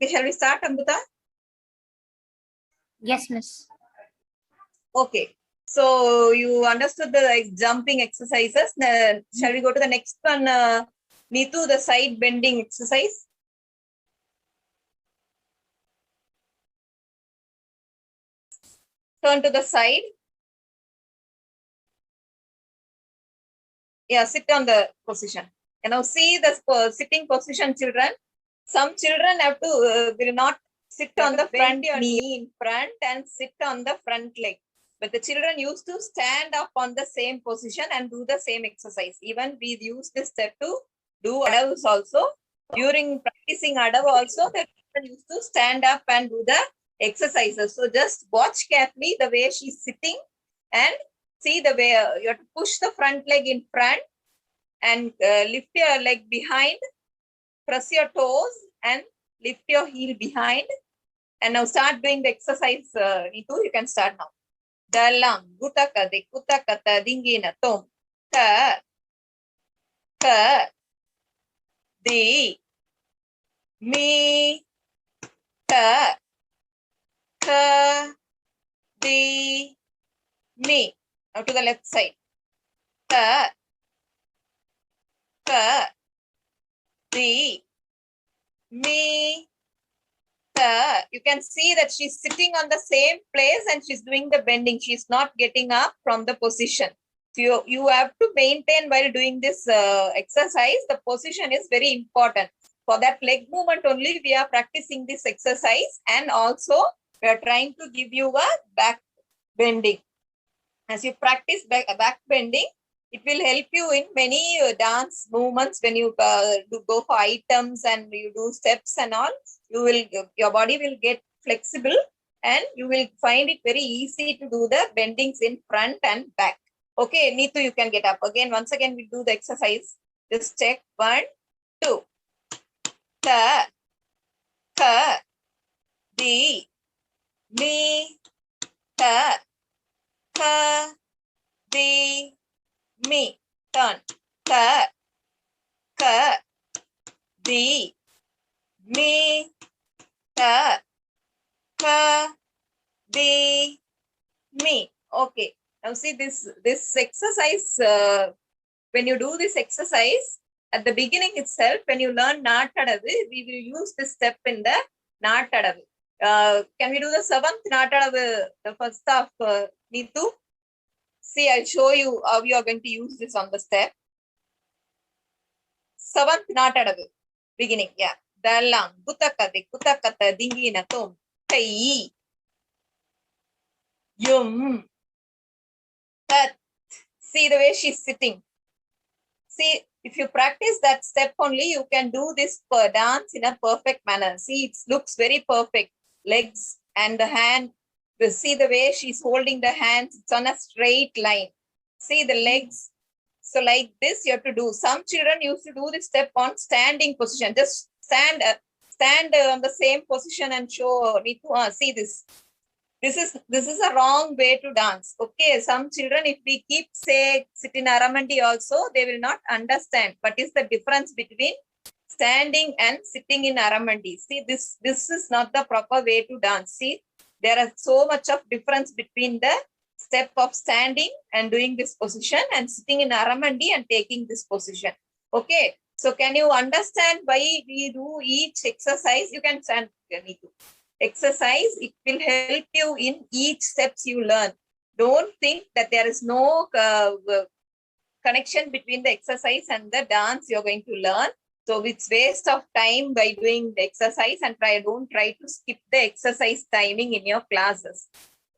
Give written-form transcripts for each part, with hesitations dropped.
Okay, shall we start, Amrita? Yes, miss. Okay. So you understood the jumping exercises. Shall we go to the next one, Neetu, the side bending exercise? Turn to the side. Yeah, sit on the position. You know, see the sitting position, children. Some children have to will not sit on the front knee in front and sit on the front leg. But the children used to stand up on the same position and do the same exercise. Even we use this step to do adavs also. During practicing adav also, the children used to stand up and do the exercises. So just watch carefully the way she's sitting and see the way you have to push the front leg in front and lift your leg behind, press your toes and lift your heel behind. And now start doing the exercise, Neetu. You can start now. Dalam, gutaka de kutakata dingina tom. Ka, di, mi, ka, di, mi. Now to the left side. Ka, di, mi, ka. You can see that she's sitting on the same place and she's doing the bending. She's not getting up from the position. So you have to maintain while doing this exercise. The position is very important. For that leg movement only, we are practicing this exercise, and also we are trying to give you a back bending. As you practice back bending, it will help you in many dance movements. When you go for items and you do steps and all, your body will get flexible and you will find it very easy to do the bendings in front and back. Okay, Neetu, you can get up again. Once again, we do the exercise. Just check 1, 2. Ka, di, mi, ka, di, mi. Turn. Ka, di, mi, ka, di, mi. Okay. Now see this exercise, when you do this exercise, at the beginning itself, when you learn Naatadavu, we will use this step in the Naatadavu. Can we do the 7th Naatadavu, the first half, Neetu? See, I'll show you how you are going to use this on the step. 7th Naatadavu, beginning, yeah. Dalam, kutakata, dingina, tom, kai, yum, tat. See the way she's sitting. See, if you practice that step only, you can do this dance in a perfect manner. See, it looks very perfect. Legs and the hand. See the way she's holding the hands. It's on a straight line. See the legs. So like this, you have to do. Some children used to do this step on standing position. Just stand on the same position and show. See this. This is a wrong way to dance. Okay, some children, if we keep say sit in Aramandi also, they will not understand. What is the difference between standing and sitting in Aramandi? See, this is not the proper way to dance. See, there is so much of difference between the step of standing and doing this position and sitting in Aramandi and taking this position. Okay, so can you understand why we do each exercise? You can stand, Neetu. Exercise, it will help you in each steps you learn. Don't think that there is no connection between the exercise and the dance you're going to learn. So it's waste of time by doing the exercise, and don't try to skip the exercise timing in your classes.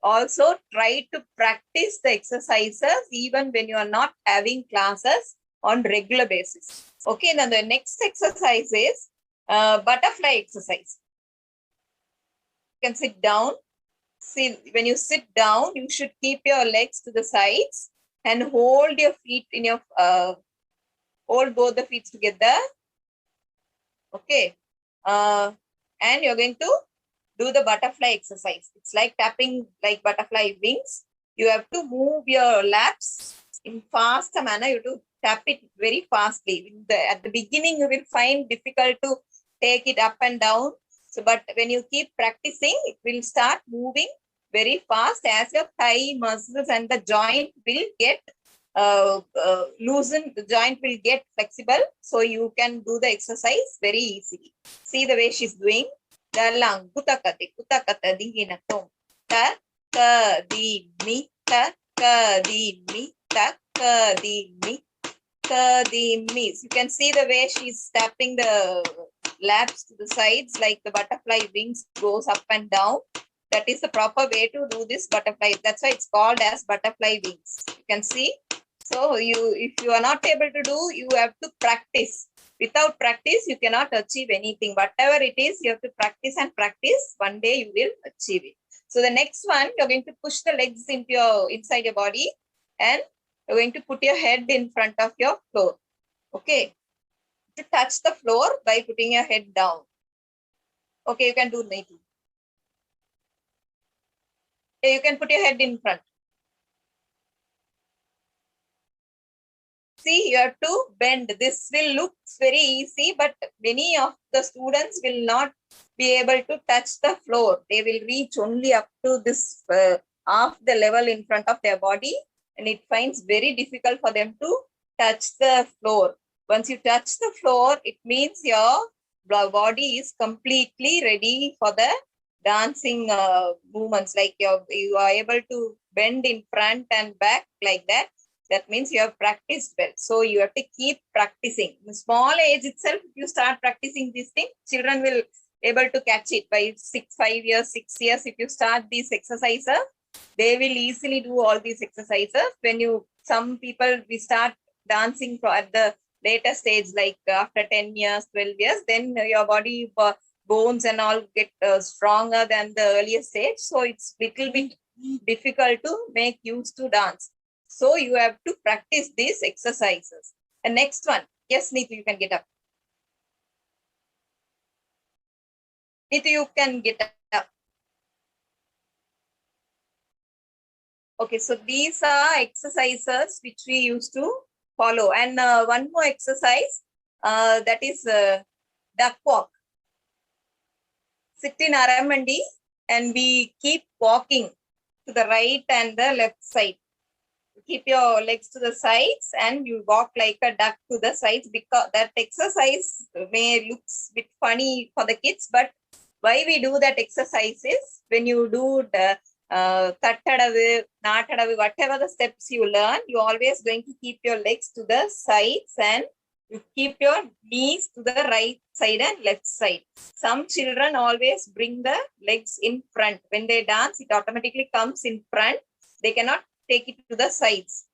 Also try to practice the exercises even when you are not having classes on regular basis. Okay, now the next exercise is butterfly exercise. You can sit down. See, when you sit down, you should keep your legs to the sides and hold your feet in your hold both the feet together. Okay, and you're going to do the butterfly exercise. It's like tapping like butterfly wings. You have to move your laps in fast manner. You have to tap it very fastly. At the beginning, you will find difficult to take it up and down. So, but when you keep practicing, it will start moving very fast as your thigh muscles and the joint will get loosened, the joint will get flexible. So you can do the exercise very easily. See the way she's doing. Dalang, kutakati, kutakata, dinginatom. Ta, ka, di, mi, ta, ka, di, mi, ta, ka, di, mi, ta, di, mi. You can see the way she's tapping the laps to the sides, like the butterfly wings goes up and down. That is the proper way to do this butterfly. That's why it's called as butterfly wings. You can see. So if you are not able to do, you have to practice. Without practice, you cannot achieve anything. Whatever it is, you have to practice and practice. One day you will achieve it. So the next one, you're going to push the legs into inside your body, and you're going to put your head in front of your floor. Okay. To touch the floor by putting your head down. Okay, you can do Neetu. Okay, you can put your head in front. See, you have to bend. This will look very easy, but many of the students will not be able to touch the floor. They will reach only up to this half the level in front of their body, and it finds very difficult for them to touch the floor. Once you touch the floor, it means your body is completely ready for the dancing movements. Like you are able to bend in front and back like that. That means you have practiced well. So you have to keep practicing. In small age itself, if you start practicing these things, children will able to catch it by 5 years, 6 years. If you start these exercises, they will easily do all these exercises. When some people, we start dancing at the later stage, like after 10 years, 12 years, then your body bones and all get stronger than the earlier stage. So it's little bit difficult to make use to dance. So you have to practice these exercises. And next one. Yes, Neetu, you can get up. Neetu, you can get up. Okay, so these are exercises which we used to follow. And one more exercise, that is duck walk. Sit in Aramandi and we keep walking to the right and the left side. Keep your legs to the sides and you walk like a duck to the sides, because that exercise may look a bit funny for the kids, but why we do that exercise is when you do the tattadavu, natadavu, whatever the steps you learn, you always going to keep your legs to the sides and you keep your knees to the right side and left side. Some children always bring the legs in front. When they dance, it automatically comes in front. They cannot take it to the sides.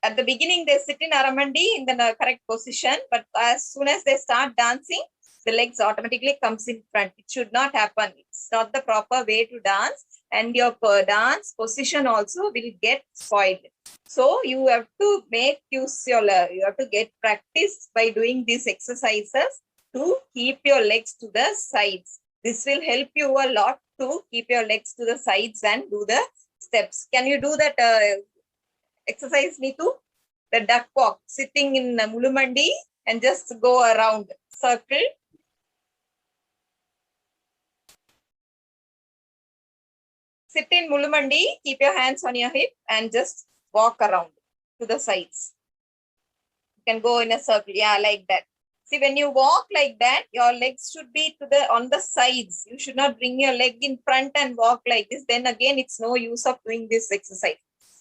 At the beginning, they sit in Aramandi in the correct position, but as soon as they start dancing, the legs automatically comes in front. It should not happen. It's not the proper way to dance, and your dance position also will get spoiled. So you have to make use you have to get practice by doing these exercises to keep your legs to the sides. This will help you a lot to keep your legs to the sides and do the steps. Can you do that exercise, Neetu? The duck walk, sitting in Mulumandi and just go around, circle. Sit in Mulumandi, keep your hands on your hip and just walk around to the sides. You can go in a circle, yeah, like that. See, when you walk like that, your legs should be on the sides. You should not bring your leg in front and walk like this. Then again, it's no use of doing this exercise.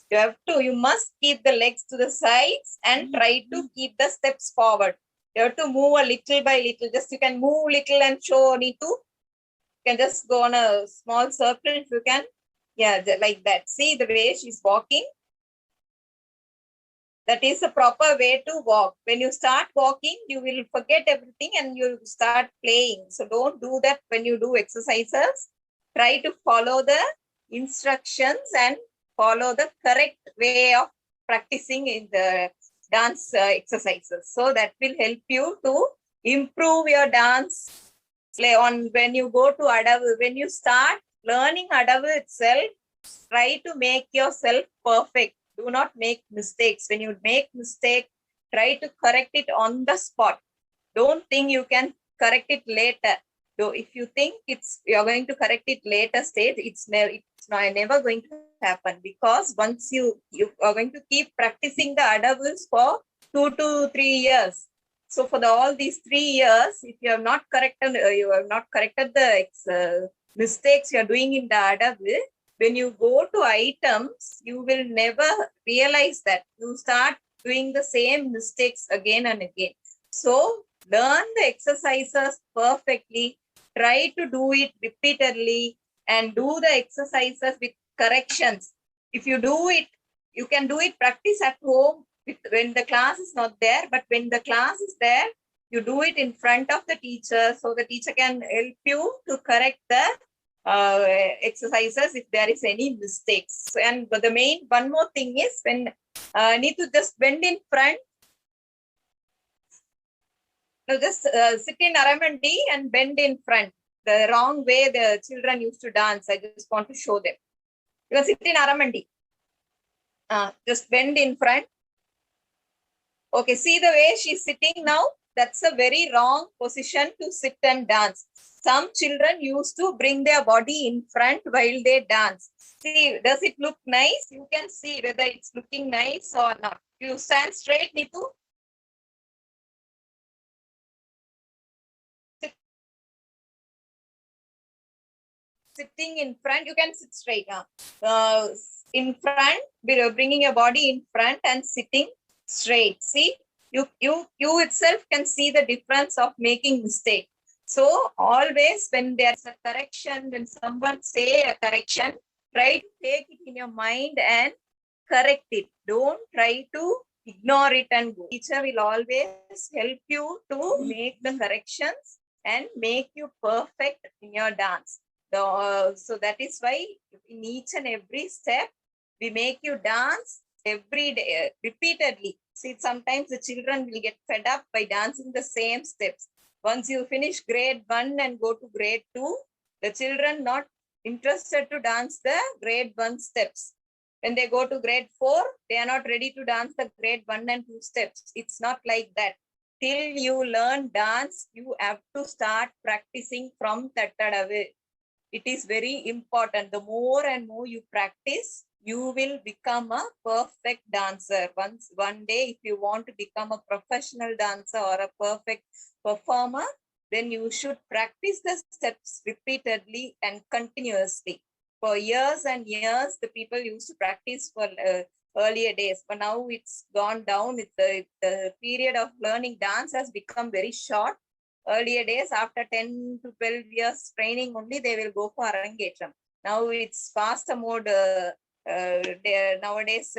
You must keep the legs to the sides and try to keep the steps forward. You have to move a little by little. Just you can move little and show Neetu. You can just go on a small circle if you can. Yeah, like that. See the way she's walking. That is the proper way to walk. When you start walking, you will forget everything and you start playing. So don't do that when you do exercises. Try to follow the instructions and follow the correct way of practicing in the dance exercises. So that will help you to improve your dance. When you go to Adavu, when you start learning Adavu itself, try to make yourself perfect. Do not make mistakes. When you make mistake, try to correct it on the spot. Don't think you can correct it later. So if you think you're going to correct it later stage, it's never going to happen, because once you are going to keep practicing the adavus for 2 to 3 years. So for all these 3 years, if you have not corrected the mistakes you are doing in the adavu, when you go to items, you will never realize that you start doing the same mistakes again and again. So learn the exercises perfectly, try to do it repeatedly, and do the exercises with corrections. If you do it, you can do it, practice at home when the class is not there, but when the class is there, you do it in front of the teacher, so the teacher can help you to correct the exercises if there is any mistakes. And the main one more thing is, when need to just bend in front. No, just sit in Aramandi and bend in front. The wrong way the children used to dance. I just want to show them. You can sit in Aramandi. Just bend in front. Okay, see the way she's sitting now? That's a very wrong position to sit and dance. Some children used to bring their body in front while they dance. See, does it look nice? You can see whether it's looking nice or not. You stand straight, Nitu. Sitting in front, you can sit straight. In front, bringing your body in front and sitting straight. See, you itself can see the difference of making mistake. So always when there's a correction, when someone say a correction, try to take it in your mind and correct it. Don't try to ignore it and go. Teacher will always help you to make the corrections and make you perfect in your dance. So that is why in each and every step, we make you dance every day, repeatedly. See, sometimes the children will get fed up by dancing the same steps. Once you finish grade 1 and go to grade 2, the children not interested to dance the grade 1 steps. When they go to grade 4, they are not ready to dance the grade 1 and 2 steps. It's not like that. Till you learn dance, you have to start practicing from Tattadavu. It is very important. The more and more you practice, you will become a perfect dancer. One day, if you want to become a professional dancer or a perfect performer, then you should practice the steps repeatedly and continuously. For years and years, the people used to practice for earlier days, but now it's gone down. The period of learning dance has become very short. Earlier days, after 10 to 12 years training only, they will go for Arangetram. Now it's faster mode. Nowadays,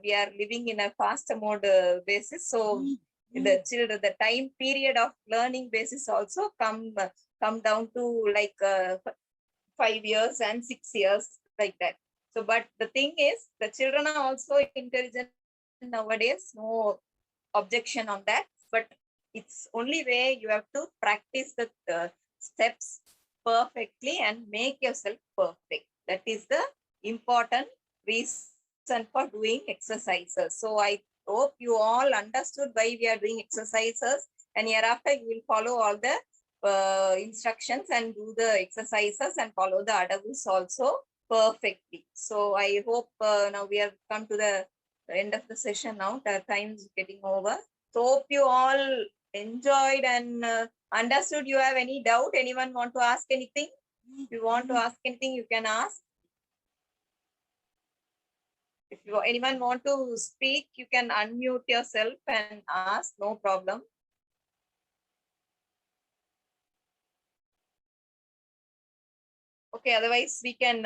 we are living in a faster mode basis. So the time period of learning basis also come down to like 5 years and 6 years, like that. So, but the thing is, the children are also intelligent nowadays. No objection on that. But it's only way you have to practice the steps perfectly and make yourself perfect. That is the important reason for doing exercises. So I hope you all understood why we are doing exercises, and hereafter you will follow all the instructions and do the exercises and follow the adavus also perfectly. So I hope now we have come to the end of the session now. The time is getting over. So hope you all enjoyed and understood. You have any doubt? Anyone want to ask anything? If you want to ask anything, you can ask. If anyone want to speak, you can unmute yourself and ask, no problem. Okay, otherwise we can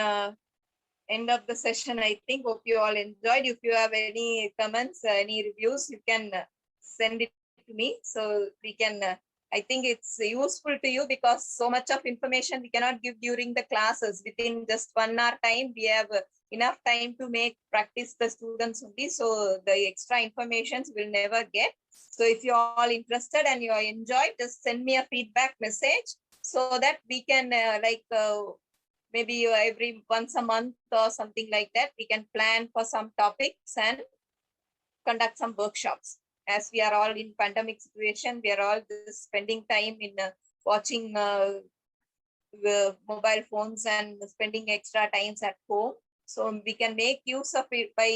end of the session, I think. Hope you all enjoyed. If you have any comments, any reviews, you can send it to me. So we can, I think it's useful to you, because so much of information we cannot give during the classes. Within just 1 hour time, we have enough time to practice the students only. So the extra informations will never get. So if you're all interested and you enjoyed, just send me a feedback message so that we can maybe every once a month or something like that, we can plan for some topics and conduct some workshops. As we are all in pandemic situation, we are all just spending time in watching mobile phones and spending extra times at home. So we can make use of it by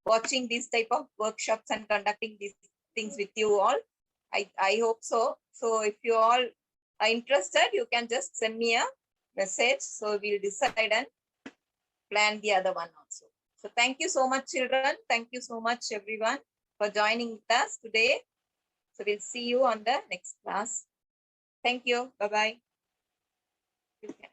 watching these type of workshops and conducting these things with you all. I hope so. So if you all are interested, you can just send me a message. So we'll decide and plan the other one also. So thank you so much, children. Thank you so much, everyone, for joining with us today. So we'll see you on the next class. Thank you. Bye-bye. You can.